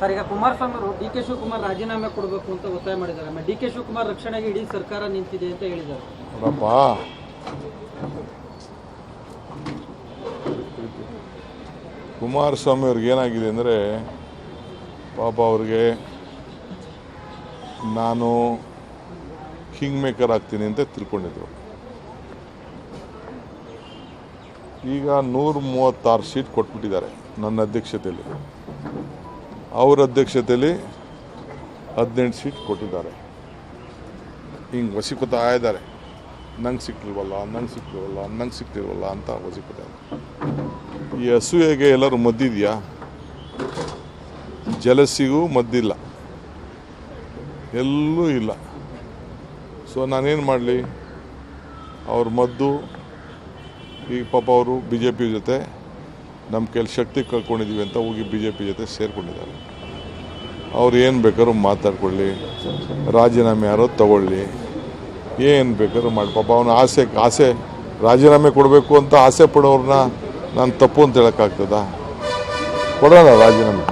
Sir, ಈಗ ಕುಮಾರಸ್ವಾಮಿ ಅವರು D K Shivakumar ರಾಜೀನಾಮೆ ಕೊಡಬೇಕು ಅಂತ ಒತ್ತಾಯ ಮಾಡಿದ್ದಾರೆ. ಡಿ ಕೆ ಶಿವಕುಮಾರ್ ರಕ್ಷಣೆಗೆ ಇಡೀ ಸರ್ಕಾರ ನಿಂತಿದೆ ಅಂತ ಹೇಳಿದ್ದಾರೆ. ನೋಡಪ್ಪ, ಕುಮಾರಸ್ವಾಮಿ ಅವ್ರಿಗೆ ಏನಾಗಿದೆ ಅಂದರೆ, ಪಾಪ ಅವ್ರಿಗೆ ನಾನು ಕಿಂಗ್ ಮೇಕರ್ ಆಗ್ತೀನಿ ಅಂತ ತಿಳ್ಕೊಂಡಿದ್ರು. ಈಗ 136 ಸೀಟ್ ಕೊಟ್ಬಿಟ್ಟಿದ್ದಾರೆ ನನ್ನ ಅಧ್ಯಕ್ಷತೆಯಲ್ಲಿ. ಅವ್ರ ಅಧ್ಯಕ್ಷತೆಯಲ್ಲಿ 18 ಸೀಟ್ ಕೊಟ್ಟಿದ್ದಾರೆ. ಹಿಂಗೆ ವಸಿಕೊತಾ ಇದ್ದಾರೆ, ನಂಗೆ ಸಿಕ್ಲಿಲ್ವಲ್ಲ ಅಂತ ವಸಿಕೊತಾ ಇದ್ದಾರೆ. ಈ ಅಸೂಯೆಗೆ ಎಲ್ಲರೂ ಮದ್ದಿದೆಯಾ? ಜಲಸಿಗೂ ಮದ್ದಿಲ್ಲ, ಎಲ್ಲೂ ಇಲ್ಲ. ಸೊ ನಾನೇನು ಮಾಡಲಿ? ಅವ್ರ ಮದ್ದು ಈಗ ಪಾಪ ಅವರು ಬಿ ಜೆ ಪಿ ಜೊತೆ ನಮ್ಮ ಕೈಲಿ ಶಕ್ತಿ ಕಳ್ಕೊಂಡಿದ್ದೀವಿ ಅಂತ ಹೋಗಿ ಬಿ ಜೆ ಪಿ ಜೊತೆ ಸೇರಿಕೊಂಡಿದ್ದಾರೆ. ಅವ್ರು ಏನು ಬೇಕಾದ್ರೂ ಮಾತಾಡ್ಕೊಳ್ಳಿ, ರಾಜೀನಾಮೆ ಯಾರೋ ತಗೊಳ್ಳಿ, ಏನು ಬೇಕಾದ್ರೂ ಮಾಡಿ. ಪಾಪ ಅವನ ಆಸೆ ರಾಜೀನಾಮೆ ಕೊಡಬೇಕು ಅಂತ ಆಸೆ ಪಡೋರನ್ನ ನಾನು ತಪ್ಪು ಅಂತ ಹೇಳೋಕ್ಕಾಗ್ತದ? ಕೊಡೋಣ ರಾಜೀನಾಮೆ.